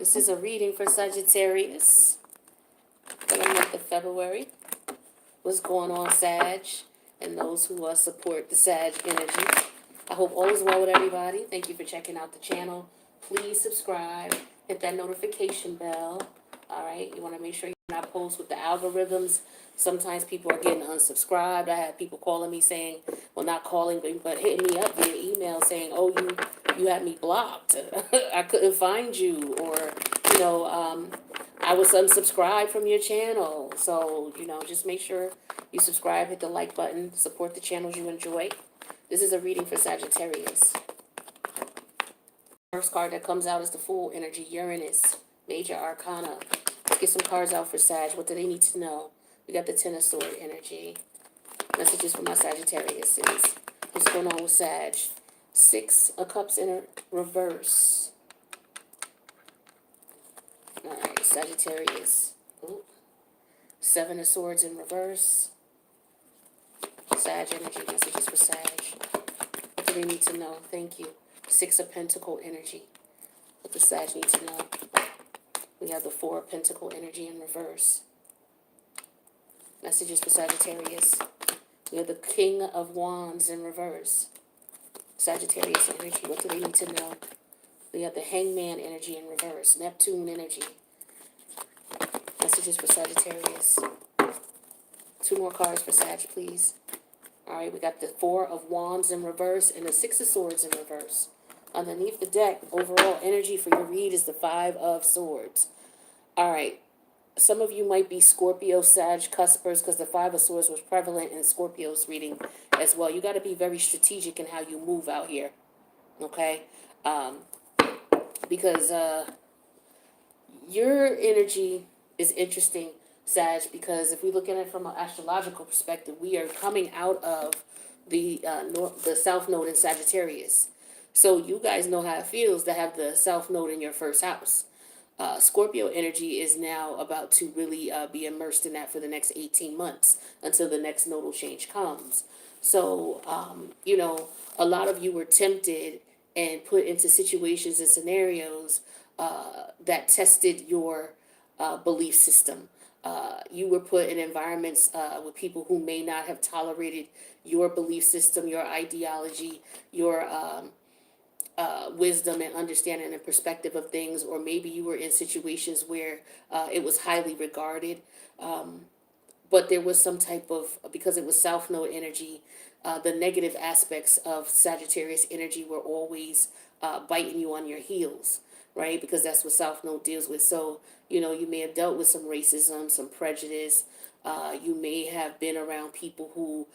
This is a reading for Sagittarius for the month of February. What's going on, Sag, and those who support the Sag energy. I hope all is well with everybody. Thank you for checking out the channel. Please subscribe, hit that notification bell. All right, you want to make sure you're not post with the algorithms. Sometimes people are getting unsubscribed. I had people calling me saying, well, not calling, but hitting me up via email saying, oh, you had me blocked. I couldn't find you, or I was unsubscribed from your channel. So, just make sure you subscribe, hit the like button, support the channels you enjoy. This is a reading for Sagittarius. First card that comes out is the Fool energy, Uranus, Major Arcana. Let's get some cards out for Sag. What do they need to know? We got the Ten of Sword energy. Messages for my Sagittarius is what's going on with Sag. Six of Cups in reverse. All right, Sagittarius. Ooh. Seven of Swords in reverse. Sag energy, messages for Sag. What do they need to know? Thank you. Six of Pentacle energy. What does Sag need to know? We have the Four of Pentacle energy in reverse. Messages for Sagittarius. We have the King of Wands in reverse. Sagittarius energy, what do they need to know? We have the Hangman energy in reverse. Neptune energy. Messages for Sagittarius. Two more cards for Sag, please. All right, we got the Four of Wands in reverse and the Six of Swords in reverse. Underneath the deck, overall energy for your read is the Five of Swords. All right, some of you might be Scorpio, Sag, cuspers, because the Five of Swords was prevalent in Scorpio's reading as well. You got to be very strategic in how you move out here, okay? Because your energy is interesting, Sag, because if we look at it from an astrological perspective, we are coming out of the South Node in Sagittarius. So you guys know how it feels to have the South Node in your first house. Scorpio energy is now about to really be immersed in that for the next 18 months until the next nodal change comes. So, a lot of you were tempted and put into situations and scenarios that tested your belief system. You were put in environments with people who may not have tolerated your belief system, your ideology, your wisdom and understanding and perspective of things, or maybe you were in situations where it was highly regarded, but there was some type of, because it was South Node energy, the negative aspects of Sagittarius energy were always biting you on your heels, right? Because that's what South Node deals with. So, you may have dealt with some racism, some prejudice. You may have been around people who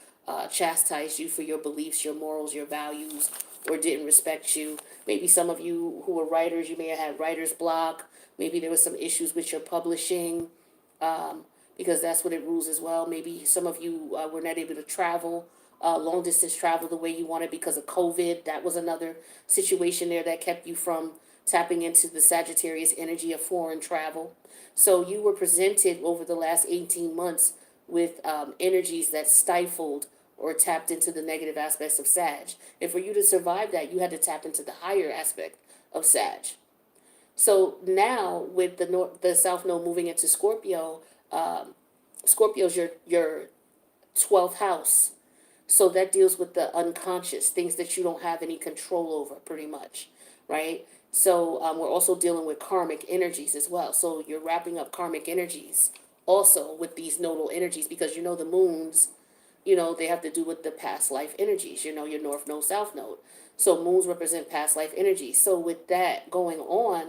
chastised you for your beliefs, your morals, your values, or didn't respect you. Maybe some of you who were writers, you may have had writer's block. Maybe there was some issues with your publishing, because that's what it rules as well. Maybe some of you were not able to travel, long distance travel the way you wanted because of COVID. That was another situation there that kept you from tapping into the Sagittarius energy of foreign travel. So you were presented over the last 18 months with energies that stifled or tapped into the negative aspects of Sag. And for you to survive that, you had to tap into the higher aspect of Sag. So now with the South Node moving into Scorpio, Scorpio's your 12th house. So that deals with the unconscious, things that you don't have any control over, pretty much, right? So we're also dealing with karmic energies as well. So you're wrapping up karmic energies also with these nodal energies, because the moons, they have to do with the past life energies, your North Node, South Node. So moons represent past life energies. So with that going on,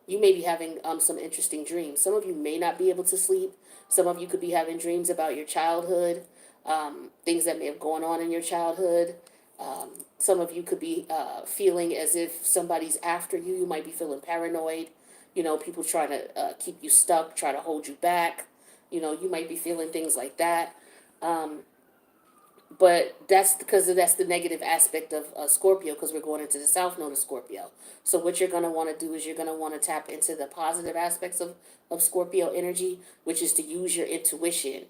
you may be having some interesting dreams. Some of you may not be able to sleep. Some of you could be having dreams about your childhood, things that may have gone on in your childhood. Some of you could be feeling as if somebody's after you. You might be feeling paranoid. People trying to keep you stuck, try to hold you back. You might be feeling things like that. But that's the negative aspect of Scorpio, because we're going into the South Node of Scorpio. So what you're going to want to do is you're going to want to tap into the positive aspects of Scorpio energy, which is to use your intuition.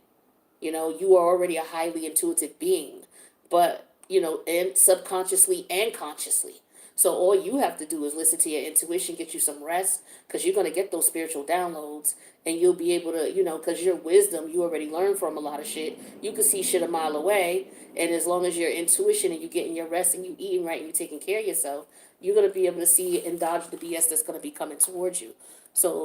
You are already a highly intuitive being, but, and subconsciously and consciously. So all you have to do is listen to your intuition, get you some rest, because you're going to get those spiritual downloads, and you'll be able to, because your wisdom, you already learned from a lot of shit. You can see shit a mile away, and as long as your intuition and you getting your rest and you eating right and you taking care of yourself, you're going to be able to see and dodge the BS that's going to be coming towards you. So,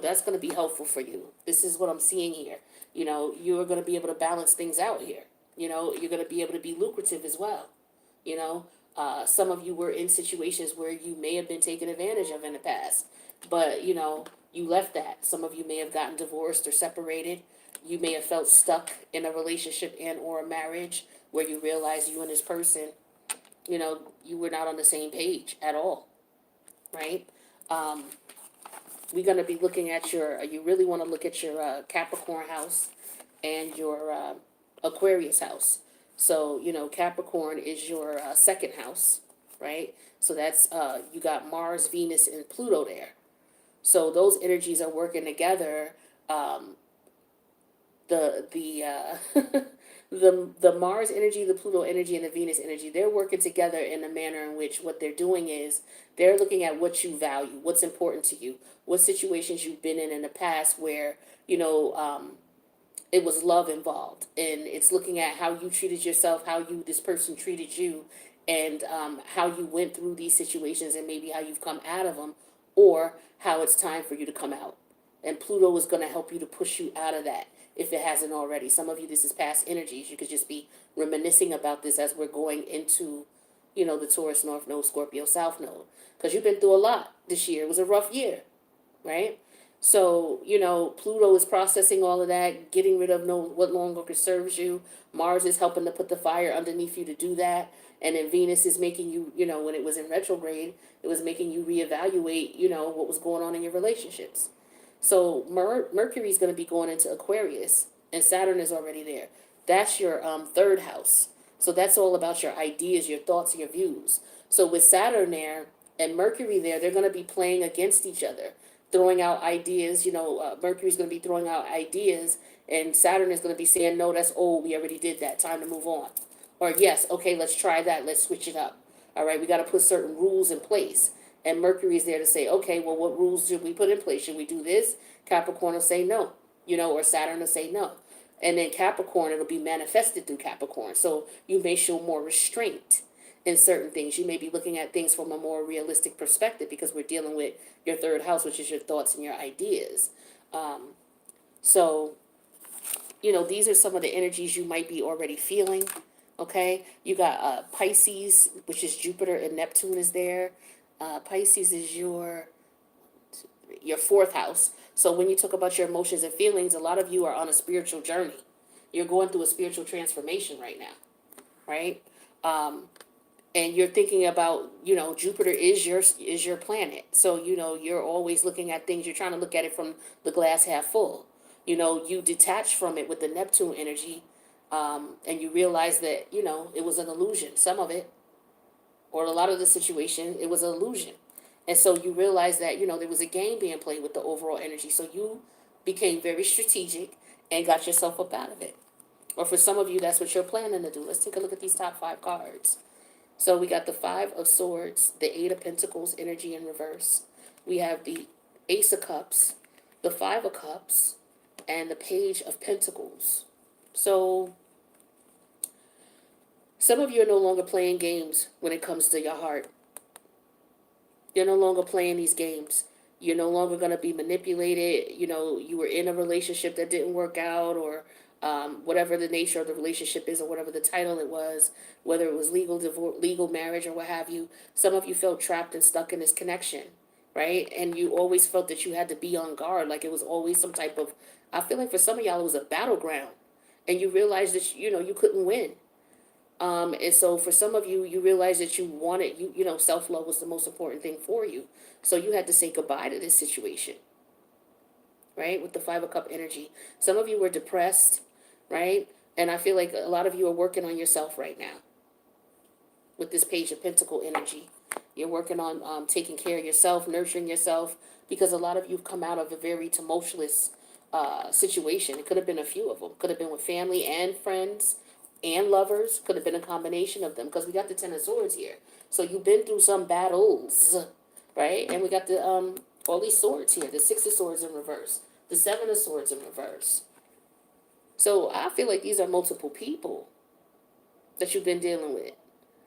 that's going to be helpful for you. This is what I'm seeing here. You're going to be able to balance things out here. You're going to be able to be lucrative as well. You know, some of you were in situations where you may have been taken advantage of in the past, but you left that. Some of you may have gotten divorced or separated. You may have felt stuck in a relationship and or a marriage where you realize you and this person, you were not on the same page at all, right? We're going to be looking at you really want to look at your Capricorn house and your Aquarius house. So, Capricorn is your second house, right? So that's, you got Mars, Venus, and Pluto there. So those energies are working together. The the Mars energy, the Pluto energy, and the Venus energy, they're working together in a manner in which what they're doing is they're looking at what you value, what's important to you, what situations you've been in the past where, it was love involved, and it's looking at how you treated yourself, how this person treated you, and how you went through these situations and maybe how you've come out of them, or how it's time for you to come out. And Pluto is going to help you to push you out of that if it hasn't already. Some of you, this is past energies. You could just be reminiscing about this as we're going into, the Taurus North Node, Scorpio South Node, because you've been through a lot this year. It was a rough year, right? So, Pluto is processing all of that, getting rid of what no longer serves you. Mars is helping to put the fire underneath you to do that. And then Venus is making you, when it was in retrograde, it was making you reevaluate, what was going on in your relationships. So Mercury is going to be going into Aquarius, and Saturn is already there. That's your third house. So that's all about your ideas, your thoughts, your views. So with Saturn there and Mercury there, they're going to be playing against each other, throwing out ideas. Mercury's going to be throwing out ideas, and Saturn is going to be saying, no, that's old. We already did that. Time to move on. Or yes, okay, let's try that. Let's switch it up. All right, we got to put certain rules in place. And Mercury is there to say, okay, well, what rules should we put in place? Should we do this? Capricorn will say no, or Saturn will say no. And then Capricorn, it'll be manifested through Capricorn. So you may show more restraint in certain things. You may be looking at things from a more realistic perspective because we're dealing with your third house, which is your thoughts and your ideas. So, these are some of the energies you might be already feeling. Okay, you got Pisces, which is Jupiter and Neptune is there. Pisces is your fourth house. So when you talk about your emotions and feelings, a lot of you are on a spiritual journey. You're going through a spiritual transformation right now, right? And you're thinking about, Jupiter is your planet. So, you're always looking at things. You're trying to look at it from the glass half full. You detach from it with the Neptune energy, and you realize that, it was an illusion. Some of it, or a lot of the situation, it was an illusion. And so you realize that, there was a game being played with the overall energy. So you became very strategic and got yourself up out of it. Or for some of you, that's what you're planning to do. Let's take a look at these top 5 cards. So we got the 5 of Swords, the 8 of Pentacles, energy in reverse. We have the Ace of Cups, the 5 of Cups, and the Page of Pentacles. So some of you are no longer playing games when it comes to your heart. You're no longer playing these games. You're no longer going to be manipulated. You were in a relationship that didn't work out, or whatever the nature of the relationship is, or whatever the title it was, whether it was legal divorce, legal marriage, or what have you. Some of you felt trapped and stuck in this connection, right? And you always felt that you had to be on guard, like it was always some type of, I feel like for some of y'all it was a battleground, and you realized that, you couldn't win. And so for some of you, you realized that you wanted, self-love was the most important thing for you. So you had to say goodbye to this situation, right? With the 5 of Cup energy. Some of you were depressed, right? And I feel like a lot of you are working on yourself right now with this Page of Pentacle energy. You're working on taking care of yourself, nurturing yourself, because a lot of you have come out of a very tumultuous situation. It could have been a few of them. Could have been with family and friends, and lovers. Could have been a combination of them because we got the Ten of Swords here. So you've been through some battles, right? And we got the all these swords here. The Six of Swords in reverse. The Seven of Swords in reverse. So I feel like these are multiple people that you've been dealing with.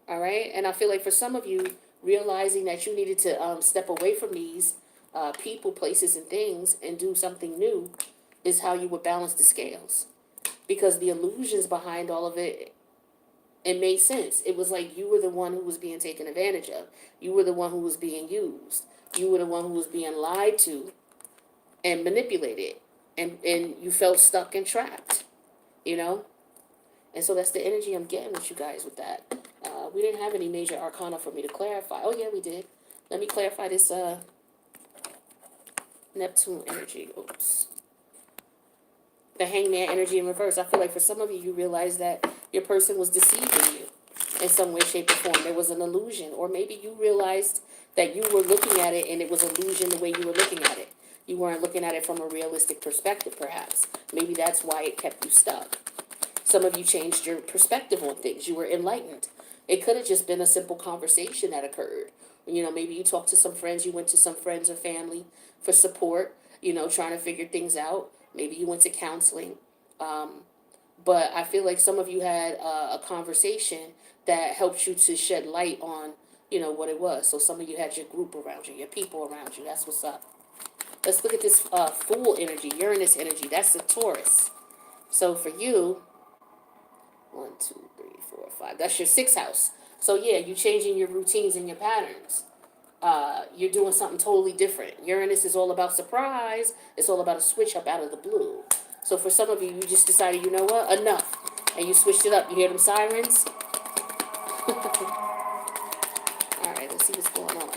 All right. And I feel like for some of you, realizing that you needed to step away from these people, places, and things and do something new is how you would balance the scales. Because the illusions behind all of it, it made sense. It was like you were the one who was being taken advantage of. You were the one who was being used. You were the one who was being lied to and manipulated. And you felt stuck and trapped, you know? And so that's the energy I'm getting with you guys with that. We didn't have any major arcana for me to clarify. Oh, yeah, we did. Let me clarify this Neptune energy. Oops. The Hangman energy in reverse. I feel like for some of you, you realize that your person was deceiving you in some way, shape, or form. There was an illusion. Or maybe you realized that you were looking at it and it was illusion the way you were looking at it. You weren't looking at it from a realistic perspective, perhaps. Maybe that's why it kept you stuck. Some of you changed your perspective on things. You were enlightened. It could have just been a simple conversation that occurred. You know, maybe you talked to some friends, you went to some friends or family for support, you know, trying to figure things out. Maybe you went to counseling. But I feel like some of you had a conversation that helped you to shed light on, you know, what it was. So some of you had your group around you, your people around you. That's what's up. Let's look at this Fool energy, Uranus energy. That's the Taurus. So for you, 1, 2, 3, 4, 5. That's your sixth house. So yeah, you're changing your routines and your patterns. You're doing something totally different. Uranus is all about surprise. It's all about a switch up out of the blue. So for some of you, you just decided, you know what, enough. And you switched it up. You hear them sirens? All right, let's see what's going on.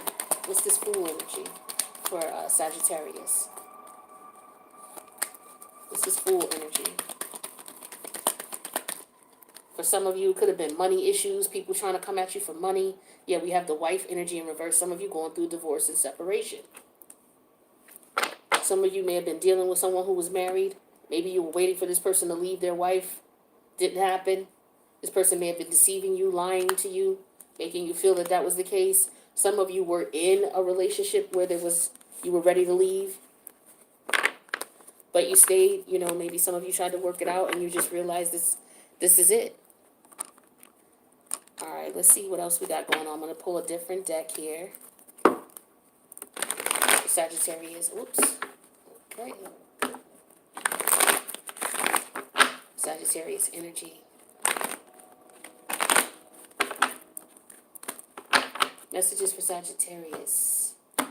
What's this Fool energy for Sagittarius? This is Fool energy. For some of you, it could have been money issues, people trying to come at you for money. Yeah, we have the wife energy in reverse. Some of you going through divorce and separation. Some of you may have been dealing with someone who was married. Maybe you were waiting for this person to leave their wife. Didn't happen. This person may have been deceiving you, lying to you, making you feel that that was the case. Some of you were in a relationship where you were ready to leave, but you stayed. You know, maybe some of you tried to work it out and you just realized this is it. All right, let's see what else we got going on. I'm going to pull a different deck here. Sagittarius. Oops. Okay. Sagittarius energy. Messages for Sagittarius. All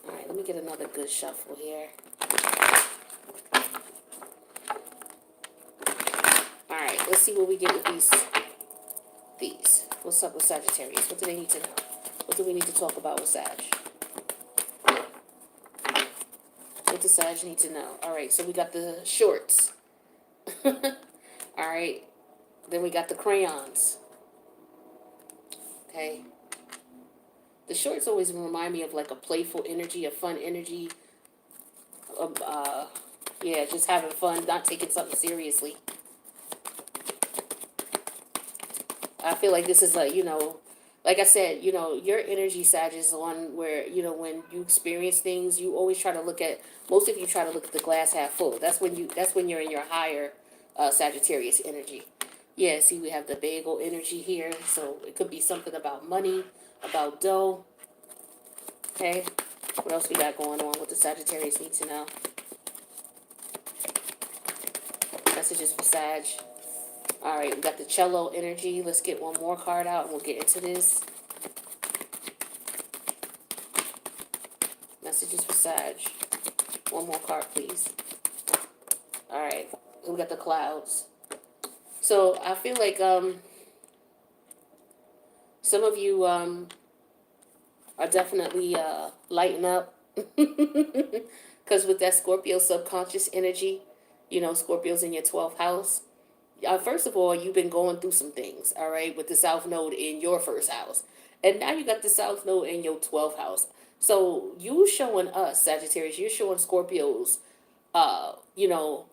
right, let me get another good shuffle here. All right, let's see what we get with these. What's up with Sagittarius? What do they need to know? What do we need to talk about with Sag? What does Sag need to know? All right, so we got the shorts. All right, then we got the crayons. Okay. The shorts always remind me of like a playful energy, a fun energy. Yeah, just having fun, not taking something seriously. I feel like this is like, like I said, your energy, Sag, is the one where, when you experience things, you always try to most of you try to look at the glass half full. That's when you're in your higher Sagittarius energy. Yeah, see, we have the bagel energy here. So it could be something about money, about dough. Okay. What else we got going on? What the Sagittarius need to know? Messages for Sag. All right, we got the cello energy. Let's get one more card out and we'll get into this. Messages for Sag. One more card, please. All right, we got the clouds. So I feel like some of you are definitely lighting up. Because with that Scorpio subconscious energy, Scorpio's in your 12th house. First of all, you've been going through some things, all right, with the South Node in your first house. And now you got the South Node in your 12th house. So you showing us, Sagittarius, you're showing Scorpios, you know,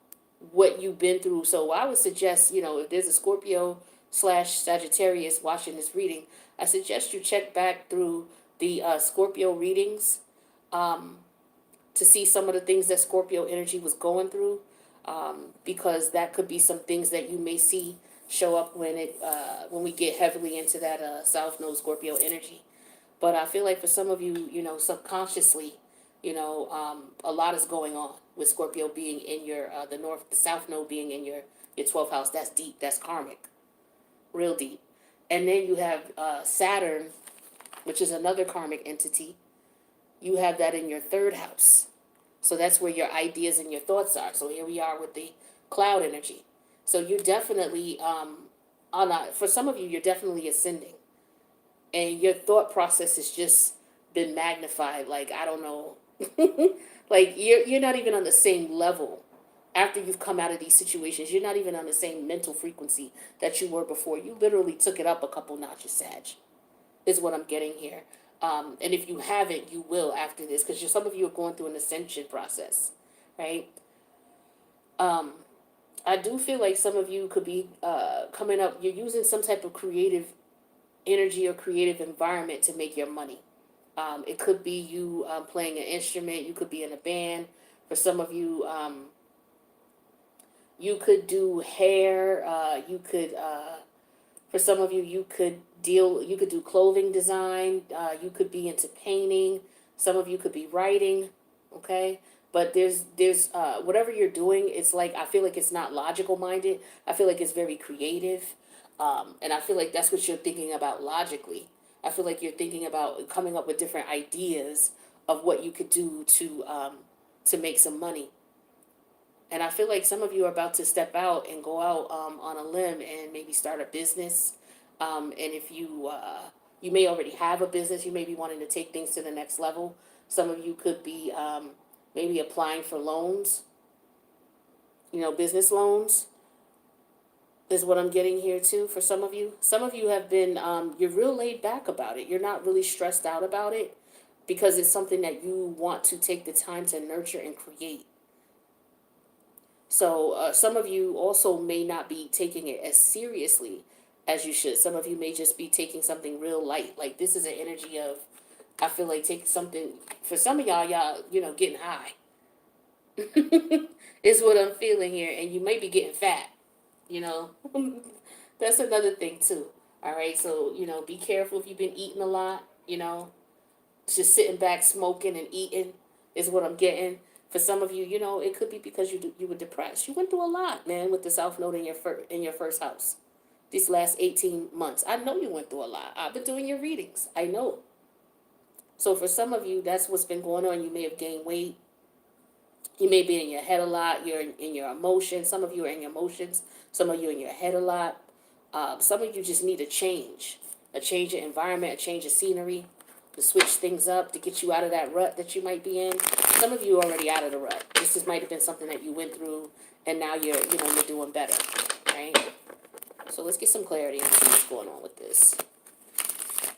what you've been through. So I would suggest, if there's a Scorpio slash Sagittarius watching this reading, I suggest you check back through the Scorpio readings, um, to see some of the things that Scorpio energy was going through, because that could be some things that you may see show up when we get heavily into that South Node Scorpio energy. But I feel like for some of you, subconsciously, a lot is going on with Scorpio being in your the South Node being in your 12th house. That's deep. That's karmic, real deep. And then you have Saturn, which is another karmic entity. You have that in your third house. So that's where your ideas and your thoughts are. So here we are with the cloud energy. So you're definitely for some of you, you're definitely ascending, and your thought process has just been magnified. Like, I don't know, like you're not even on the same level after you've come out of these situations. You're not even on the same mental frequency that you were before. You literally took it up a couple notches, Sag, is what I'm getting here. And if you haven't, you will after this, because some of you are going through an ascension process, right? Um, I do feel like some of you could be coming up. You're using some type of creative energy or creative environment to make your money. It could be you playing an instrument. You could be in a band. For some of you, you could do hair. For some of you, you could do clothing design. You could be into painting. Some of you could be writing. Okay. But there's whatever you're doing, it's like, I feel like it's not logical minded. I feel like it's very creative. And I feel like that's what you're thinking about logically. I feel like you're thinking about coming up with different ideas of what you could do to make some money. And I feel like some of you are about to step out and go out on a limb and maybe start a business. And if you may already have a business, you may be wanting to take things to the next level. Some of you could be maybe applying for loans, business loans is what I'm getting here too for some of you. Some of you have been, you're real laid back about it. You're not really stressed out about it because it's something that you want to take the time to nurture and create. So some of you also may not be taking it as seriously as you should. Some of you may just be taking something real light. Like, this is an energy of, I feel like, taking something, for some of y'all, getting high is what I'm feeling here. And you may be getting fat, you know. That's another thing too. All right. So, be careful if you've been eating a lot, just sitting back, smoking and eating is what I'm getting. For some of you, it could be because you were depressed. You went through a lot, man, with the South Node in your first house. These last 18 months, I know you went through a lot. I've been doing your readings. I know. So for some of you, that's what's been going on. You may have gained weight. You may be in your head a lot. You're in your emotions. Some of you are in your emotions. Some of you are in your head a lot. Some of you just need a change of environment, a change of scenery, to switch things up, to get you out of that rut that you might be in. Some of you are already out of the rut. This just might have been something that you went through, and now you're doing better, right? So let's get some clarity on what's going on with this.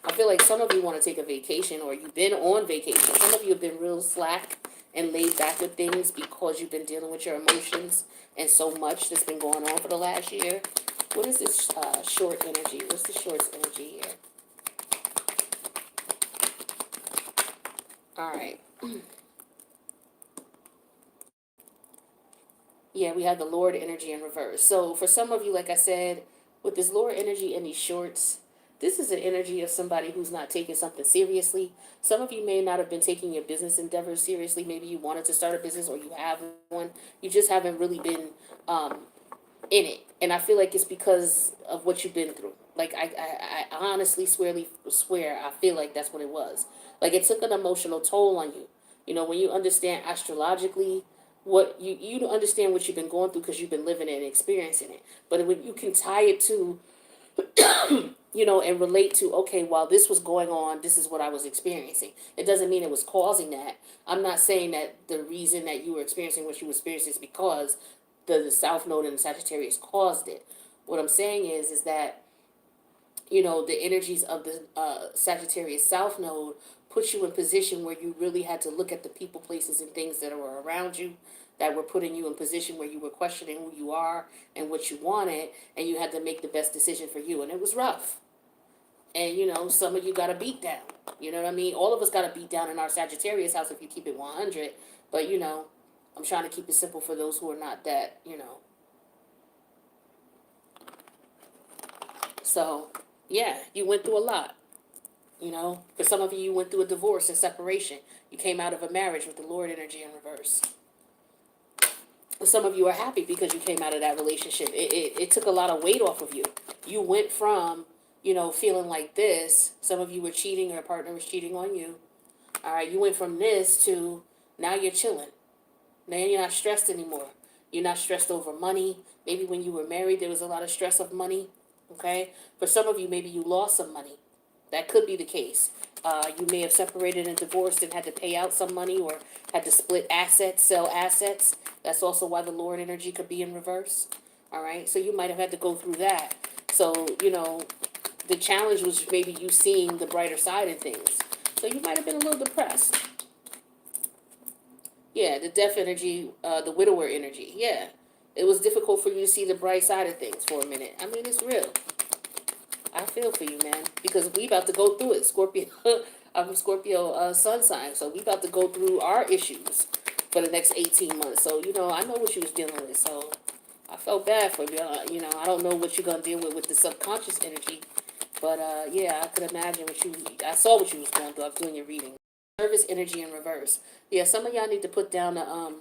I feel like some of you want to take a vacation, or you've been on vacation. Some of you have been real slack and laid back with things because you've been dealing with your emotions and so much that's been going on for the last year. What is this short energy? What's the short's energy here? All right. Yeah, we have the Lord energy in reverse. So for some of you, like I said, with this Lord energy and these shorts, this is an energy of somebody who's not taking something seriously. Some of you may not have been taking your business endeavors seriously. Maybe you wanted to start a business, or you have one. You just haven't really been um, in it. And I feel like it's because of what you've been through. Like, I honestly swear I feel like that's what it was. Like, it took an emotional toll on you. When you understand astrologically, what you understand what you've been going through because you've been living it and experiencing it. But when you can tie it to, and relate to, okay, while this was going on, this is what I was experiencing. It doesn't mean it was causing that. I'm not saying that the reason that you were experiencing what you were experiencing is because the South Node and the Sagittarius caused it. What I'm saying is that, the energies of the Sagittarius South Node put you in position where you really had to look at the people, places, and things that were around you that were putting you in position where you were questioning who you are and what you wanted, and you had to make the best decision for you. And it was rough. And, some of you got a beat down. You know what I mean? All of us got a beat down in our Sagittarius house if you keep it 100. But, I'm trying to keep it simple for those who are not that, So, yeah, you went through a lot. For some of you, you went through a divorce and separation. You came out of a marriage with the Lord energy in reverse. Some of you are happy because you came out of that relationship. It took a lot of weight off of you. You went from, feeling like this. Some of you were cheating, or a partner was cheating on you. All right, you went from this to now you're chilling. Now you're not stressed anymore. You're not stressed over money. Maybe when you were married, there was a lot of stress of money. Okay? For some of you, maybe you lost some money. That could be the case. You may have separated and divorced and had to pay out some money, or had to split assets, sell assets. That's also why the Lord energy could be in reverse. All right? So you might have had to go through that. So, the challenge was maybe you seeing the brighter side of things. So you might have been a little depressed. Yeah, the death energy, the widower energy. Yeah. It was difficult for you to see the bright side of things for a minute. I mean, it's real. I feel for you, man, because we about to go through it. Scorpio, I'm a Scorpio sun sign, so we about to go through our issues for the next 18 months. So, I know what you was dealing with, so I felt bad for you. I don't know what you're going to deal with the subconscious energy, but, yeah, I could imagine I saw what you was going through. I was doing your reading. Service energy in reverse. Yeah, some of y'all need to put down the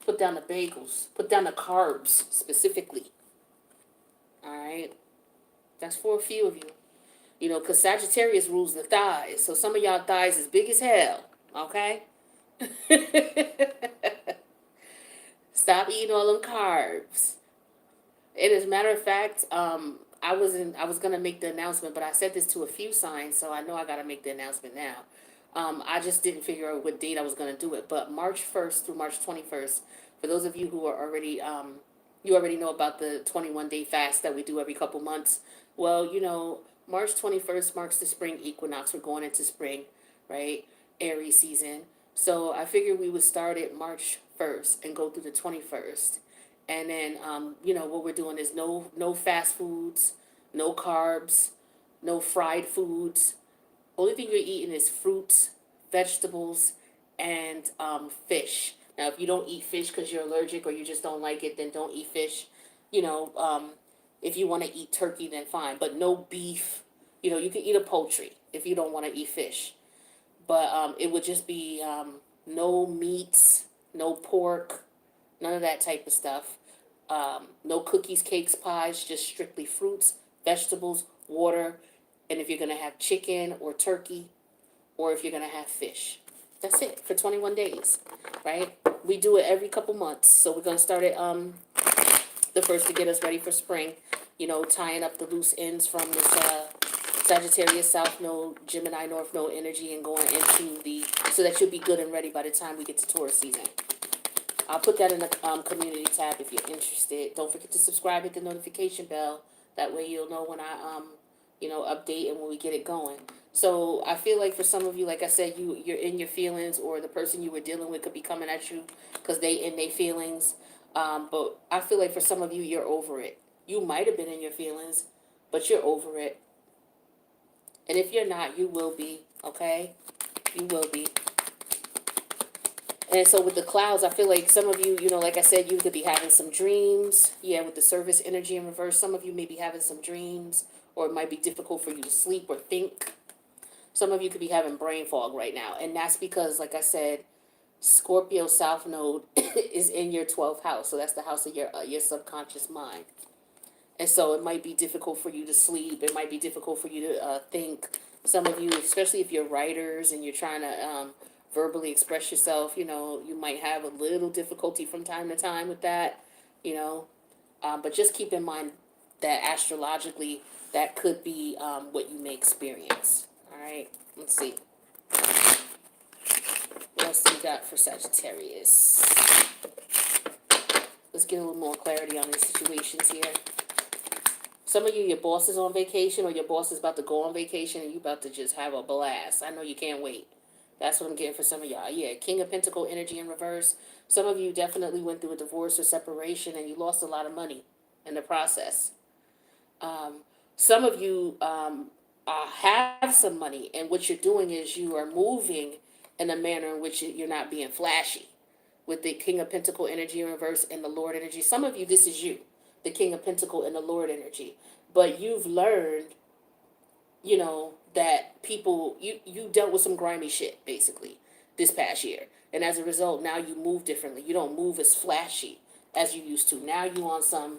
bagels, put down the carbs specifically. All right. That's for a few of you. Because Sagittarius rules the thighs. So some of y'all thighs is big as hell. Okay? Stop eating all them carbs. And as a matter of fact, I was gonna make the announcement, but I said this to a few signs, so I know I gotta make the announcement now. I just didn't figure out what date I was gonna do it, but March 1st through March 21st, for those of you who are already you already know about the 21-day fast that we do every couple months. Well, March 21st marks the spring equinox. We're going into spring, right? Aries season. So I figured we would start at March 1st and go through the 21st. And then, what we're doing is no fast foods, no carbs, no fried foods. Only thing you're eating is fruits, vegetables, and fish. Now, if you don't eat fish because you're allergic or you just don't like it, then don't eat fish. If you want to eat turkey, then fine. But no beef. You can eat a poultry if you don't want to eat fish. But it would just be no meats, no pork, none of that type of stuff. No cookies, cakes, pies, just strictly fruits, vegetables, water, and if you're going to have chicken or turkey, or if you're going to have fish. That's it for 21 days, right? We do it every couple months. So we're going to start it the first to get us ready for spring, tying up the loose ends from this Sagittarius South Node, Gemini North Node energy, and going into so that you'll be good and ready by the time we get to Taurus season. I'll put that in the community tab if you're interested. Don't forget to subscribe, hit the notification bell. That way you'll know when I update and when we get it going. So I feel like for some of you, like I said, you're in your feelings, or the person you were dealing with could be coming at you because they in their feelings. But I feel like for some of you, you're over it. You might have been in your feelings, but you're over it. And if you're not, you will be, okay? You will be. And so with the clouds, I feel like some of you, like I said, you could be having some dreams. Yeah, with the service energy in reverse, some of you may be having some dreams, or it might be difficult for you to sleep or think. Some of you could be having brain fog right now. And that's because, like I said, Scorpio South Node is in your 12th house. So that's the house of your subconscious mind. And so it might be difficult for you to sleep. It might be difficult for you to think. Some of you, especially if you're writers and you're trying to verbally express yourself, you might have a little difficulty from time to time with that, but just keep in mind that astrologically, that could be what you may experience. All right, let's see. What else do we got for Sagittarius? Let's get a little more clarity on these situations here. Some of you, your boss is on vacation or your boss is about to go on vacation and you about to just have a blast. I know you can't wait. That's what I'm getting for some of y'all. Yeah, King of Pentacle energy in reverse. Some of you definitely went through a divorce or separation and you lost a lot of money in the process. Um, some of you have some money, and what you're doing is you are moving in a manner in which you're not being flashy. With the King of Pentacle energy in reverse and the Lord energy, some of you, this is you, the King of Pentacle and the Lord energy. But you've learned, that people, you dealt with some grimy shit, basically, this past year. And as a result, now you move differently. You don't move as flashy as you used to. Now you on some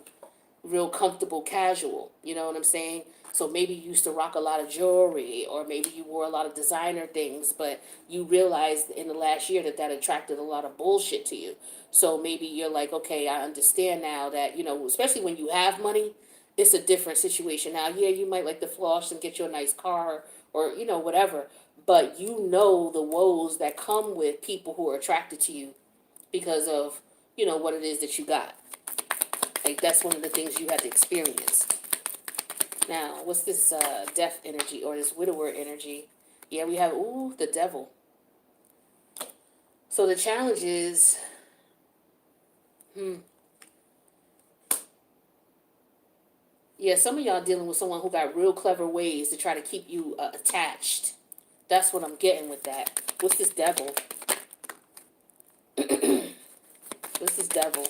real comfortable casual, you know what I'm saying? So maybe you used to rock a lot of jewelry or maybe you wore a lot of designer things, but you realized in the last year that that attracted a lot of bullshit to you. So maybe you're like, okay, I understand now that, especially when you have money, it's a different situation. Now, yeah, you might like to floss and get you a nice car or, whatever, but you know the woes that come with people who are attracted to you because of, what it is that you got. Like that's one of the things you had to experience. Now, what's this death energy or this widower energy? Yeah, we have the devil. So the challenge is, yeah, some of y'all dealing with someone who got real clever ways to try to keep you attached. That's what I'm getting with that. What's this devil? What's this devil?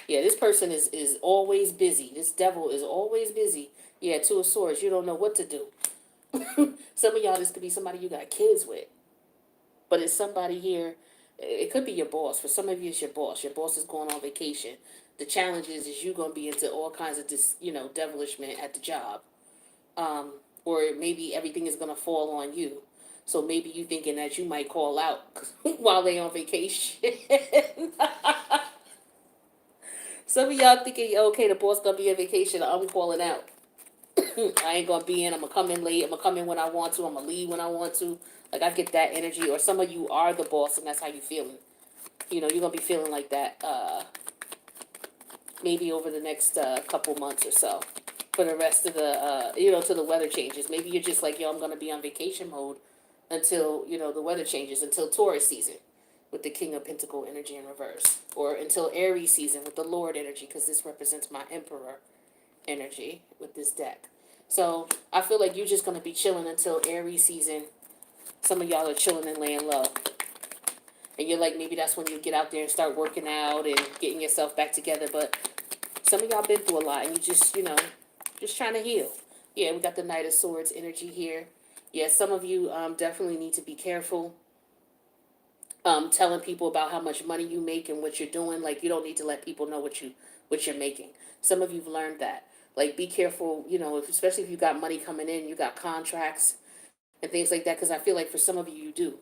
Yeah, this person is always busy. This devil is always busy. Yeah, Two of Swords. You don't know what to do. Some of y'all, this could be somebody you got kids with. But it's somebody here. It could be your boss. For some of you, it's your boss. Your boss is going on vacation. The challenge is you're going to be into all kinds of this, devilishment at the job. Or maybe everything is going to fall on you. So maybe you thinking that you might call out while they on vacation. Some of y'all thinking, okay, the boss gonna be on vacation. I'm calling out. I ain't gonna be in. I'm gonna come in late. I'm gonna come in when I want to. I'm gonna leave when I want to. Like I get that energy. Or some of you are the boss, and that's how you feeling. You're gonna be feeling like that. Maybe over the next couple months or so. For the rest of the, till the weather changes. Maybe you're just like, yo, I'm gonna be on vacation mode until the weather changes. Until Taurus season, with the King of Pentacle energy in reverse, or until Aries season with the Lord energy, because this represents my Emperor energy with this deck. So I feel like you're just gonna be chilling until Aries season. Some of y'all are chilling and laying low. And you're like, maybe that's when you get out there and start working out and getting yourself back together. But some of y'all been through a lot and you just, just trying to heal. Yeah, we got the Knight of Swords energy here. Yeah, some of you definitely need to be careful. Telling people about how much money you make and what you're doing. Like you don't need to let people know what you're making. Some of you've learned that. Like be careful, especially if you got money coming in, you got contracts and things like that. Because I feel like for some of you, you do.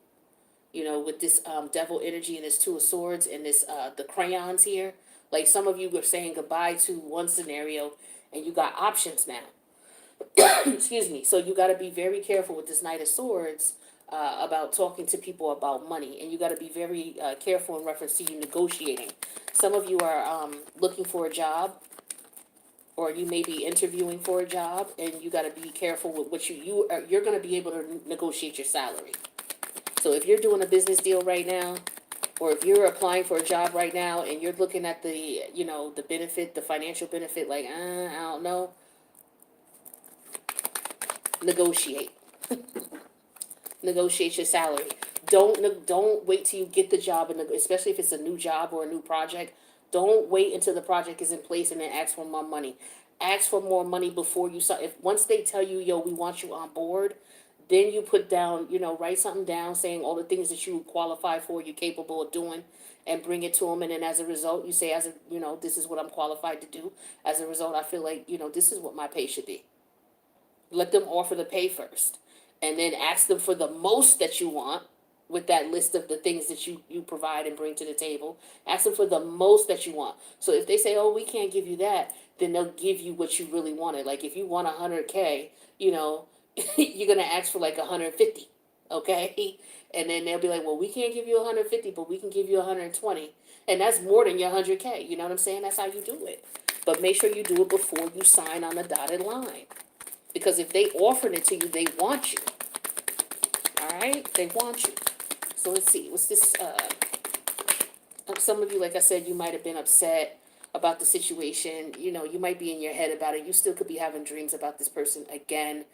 With this devil energy and this Two of Swords and this the crayons here. Like some of you were saying goodbye to one scenario and you got options now. Excuse me. So you got to be very careful with this Knight of Swords about talking to people about money, and you got to be very careful in reference to you negotiating. Some of you are looking for a job, or you may be interviewing for a job, and you got to be careful with what you're going to be able to negotiate your salary. So if you're doing a business deal right now, or if you're applying for a job right now, and you're looking at the the benefit, the financial benefit, like I don't know, negotiate. Negotiate your salary. Don't wait till you get the job, and especially if it's a new job or a new project. Don't wait until the project is in place and then ask for more money. Ask for more money before you start. If once they tell you, yo, we want you on board, then you put down, write something down saying all the things that you qualify for, you're capable of doing, and bring it to them. And then as a result, you say, this is what I'm qualified to do. As a result, I feel like, this is what my pay should be. Let them offer the pay first, and then ask them for the most that you want with that list of the things that you provide and bring to the table. Ask them for the most that you want. So if they say, oh, we can't give you that, then they'll give you what you really wanted. Like if you want 100K, you're going to ask for like 150, okay? And then they'll be like, well, we can't give you 150, but we can give you 120. And that's more than your 100K. You know what I'm saying? That's how you do it. But make sure you do it before you sign on the dotted line. Because if they offered it to you, they want you. All right? They want you. So let's see. What's this? Some of you, like I said, you might have been upset about the situation. You know, you might be in your head about it. You still could be having dreams about this person again,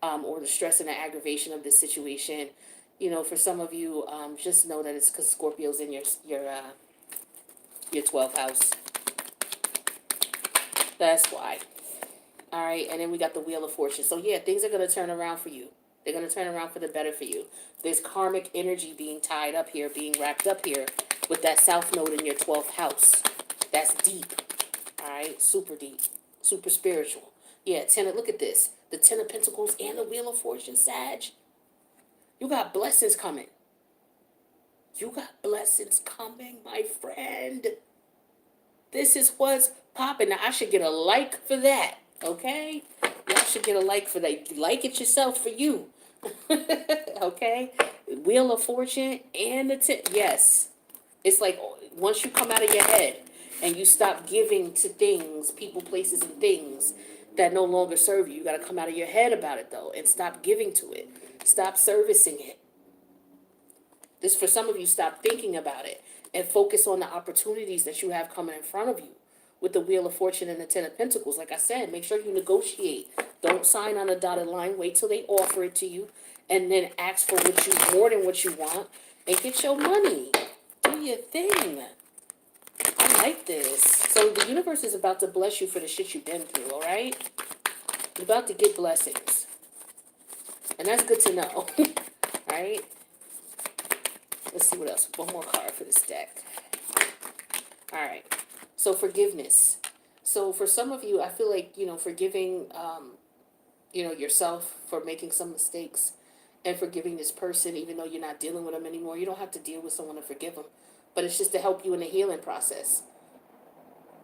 or the stress and the aggravation of this situation. You know, for some of you, just know that it's because Scorpio's in your 12th house. That's why. All right, and then we got the Wheel of Fortune. So yeah, things are going to turn around for you. They're going to turn around for the better for you. There's karmic energy being tied up here, being wrapped up here with that South Node in your 12th house. That's deep. All right, super deep, super spiritual. Yeah, look at this. The Ten of Pentacles and the Wheel of Fortune, Sag. You got blessings coming. You got blessings coming, my friend. This is what's popping. Now, I should get a like for that, okay? Y'all should get a like for that. Like it yourself for you. Okay? Wheel of Fortune and yes. It's like once you come out of your head and you stop giving to things, people, places, and things that no longer serve you, you got to come out of your head about it, though, and stop giving to it. Stop servicing it. This, for some of you, stop thinking about it and focus on the opportunities that you have coming in front of you with the Wheel of Fortune and the Ten of Pentacles. Like I said, make sure you negotiate. Don't sign on a dotted line. Wait till they offer it to you and then ask for what you more than what you want and get your money. Do your thing. I like this. So the universe is about to bless you for the shit you've been through, all right? You're about to get blessings. And that's good to know, all right? Let's see what else. One more card for this deck. All right. So forgiveness. So for some of you, I feel like, forgiving, yourself for making some mistakes and forgiving this person, even though you're not dealing with them anymore. You don't have to deal with someone to forgive them, but it's just to help you in the healing process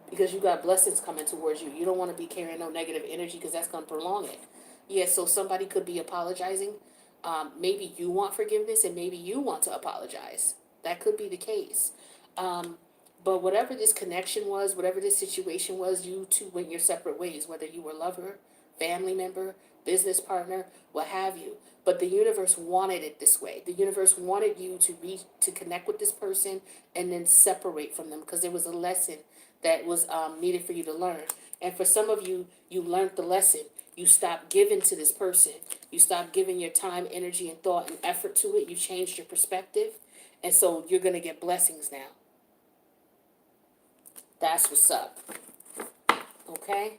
because you got blessings coming towards you. You don't want to be carrying no negative energy because that's going to prolong it. Yeah, so somebody could be apologizing. Maybe you want forgiveness and maybe you want to apologize. That could be the case. But whatever this connection was, whatever this situation was, you two went your separate ways, whether you were lover, family member, business partner, what have you. But the universe wanted it this way. The universe wanted you to connect with this person and then separate from them because there was a lesson that was needed for you to learn. And for some of you, you learned the lesson. You stopped giving to this person. You stopped giving your time, energy, and thought and effort to it. You changed your perspective. And so you're going to get blessings now. That's what's up. Okay?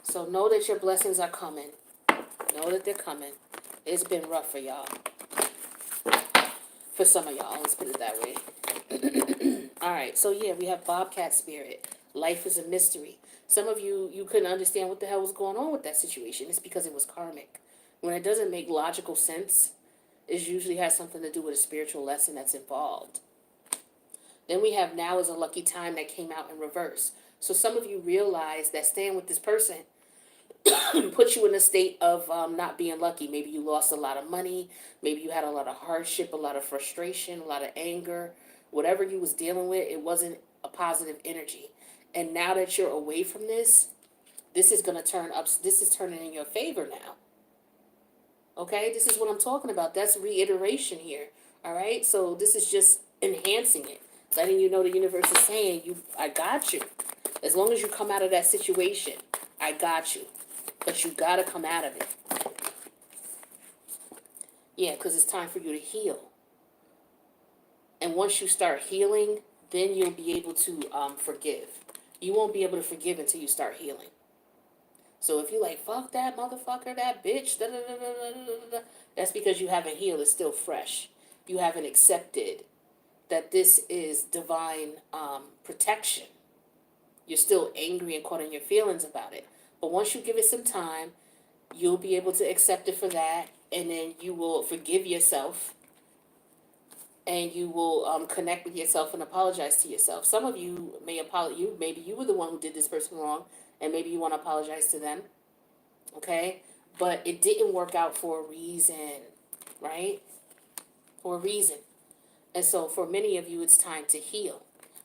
So know that your blessings are coming. Know that they're coming. It's been rough for y'all. For some of y'all, let's put it that way. All right, so yeah, we have Bobcat Spirit. Life is a mystery. Some of you couldn't understand what the hell was going on with that situation. It's because it was karmic. When it doesn't make logical sense, it usually has something to do with a spiritual lesson that's involved. Then we have Now is a Lucky Time that came out in reverse. So some of you realize that staying with this person puts you in a state of not being lucky. Maybe you lost a lot of money. Maybe you had a lot of hardship, a lot of frustration, a lot of anger. Whatever you was dealing with, it wasn't a positive energy. And now that you're away from this is going to turn up. This is turning in your favor now. Okay, this is what I'm talking about. That's reiteration here. All right, so this is just enhancing it. Letting you know the universe is saying, I got you. As long as you come out of that situation, I got you. But you got to come out of it. Yeah, because it's time for you to heal. And once you start healing, then you'll be able to forgive. You won't be able to forgive until you start healing. So if you're like, fuck that motherfucker, that bitch, that's because you haven't healed. It's still fresh. You haven't accepted that this is divine protection. You're still angry and caught in your feelings about it. But once you give it some time, you'll be able to accept it for that, and then you will forgive yourself, and you will connect with yourself and apologize to yourself. Some of you may apologize. Maybe you were the one who did this person wrong, and maybe you want to apologize to them. Okay? But it didn't work out for a reason, right? For a reason. And so for many of you, it's time to heal.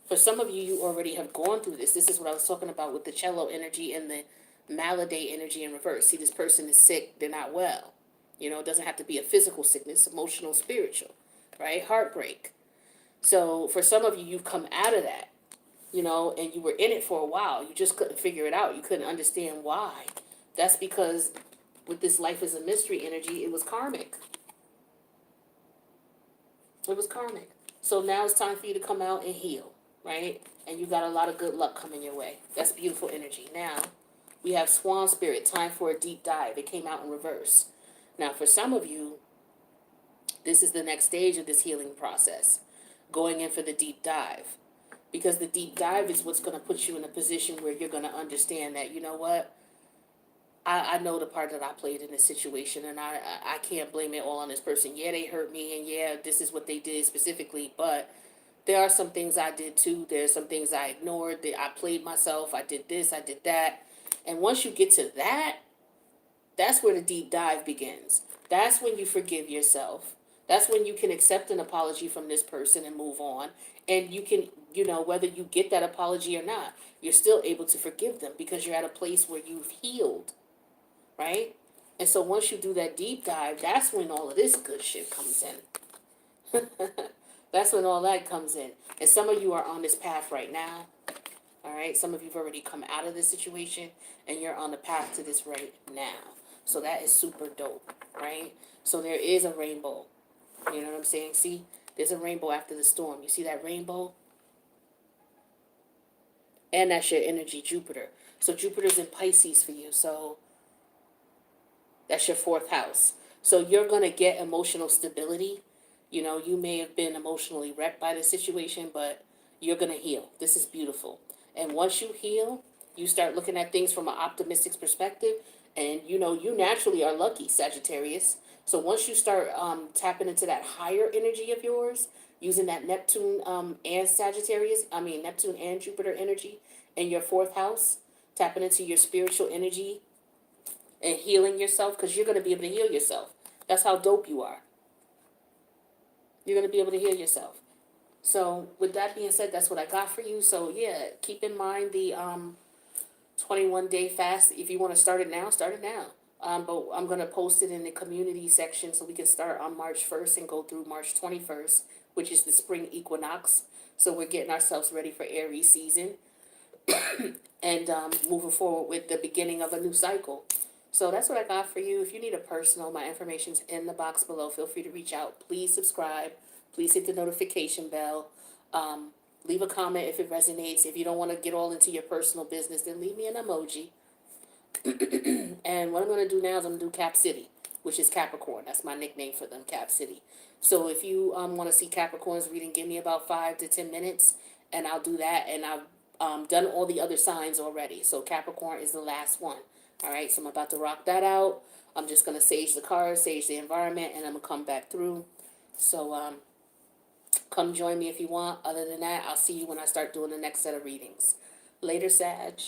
For some of you, you already have gone through this. This is what I was talking about with the cello energy and the malady energy in reverse. See, this person is sick, they're not well. You know, it doesn't have to be a physical sickness, emotional, spiritual, right? Heartbreak. So for some of you, you've come out of that, you know, and you were in it for a while. You just couldn't figure it out. You couldn't understand why. That's because with this life is a mystery energy, it was karmic. It was karmic. So now it's time for you to come out and heal, right? And you got a lot of good luck coming your way. That's beautiful energy. Now, we have Swan Spirit, time for a deep dive. It came out in reverse. Now, for some of you, this is the next stage of this healing process, going in for the deep dive. Because the deep dive is what's going to put you in a position where you're going to understand that, you know what, I know the part that I played in this situation, and I can't blame it all on this person. Yeah, they hurt me, and yeah, this is what they did specifically, but there are some things I did too. There's some things I ignored. That I played myself. I did this. I did that. And once you get to that, that's where the deep dive begins. That's when you forgive yourself. That's when you can accept an apology from this person and move on. And you can, you know, whether you get that apology or not, you're still able to forgive them because you're at a place where you've healed, right? And so once you do that deep dive, that's when all of this good shit comes in. That's when all that comes in. And some of you are on this path right now. All right. Some of you've already come out of this situation and you're on the path to this right now. So that is super dope, right? So there is a rainbow. You know what I'm saying? See, there's a rainbow after the storm. You see that rainbow? And that's your energy, Jupiter. So Jupiter's in Pisces for you. So that's your fourth house. So you're going to get emotional stability. You know, you may have been emotionally wrecked by the situation, but you're going to heal. This is beautiful. And once you heal, you start looking at things from an optimistic perspective. And, you know, you naturally are lucky, Sagittarius. So once you start tapping into that higher energy of yours, using that Neptune and Sagittarius, Neptune and Jupiter energy in your fourth house, tapping into your spiritual energy, and healing yourself, because you're going to be able to heal yourself. That's how dope you are. You're going to be able to heal yourself. So with that being said, that's what I got for you. So yeah, keep in mind the 21-day fast. If you want to start it now, start it now. But I'm going to post it in the community section so we can start on March 1st and go through March 21st, which is the spring equinox. So we're getting ourselves ready for Aries season and moving forward with the beginning of a new cycle. So that's what I got for you. If you need a personal, my information's in the box below. Feel free to reach out. Please subscribe. Please hit the notification bell. Leave a comment if it resonates. If you don't want to get all into your personal business, then leave me an emoji. And what I'm going to do now is I'm going to do Cap City, which is Capricorn. That's my nickname for them, Cap City. So if you want to see Capricorn's reading, give me about 5 to 10 minutes, and I'll do that. And I've done all the other signs already. So Capricorn is the last one. All right, so I'm about to rock that out. I'm just going to sage the cards, sage the environment, and I'm going to come back through. So come join me if you want. Other than that, I'll see you when I start doing the next set of readings. Later, Sag.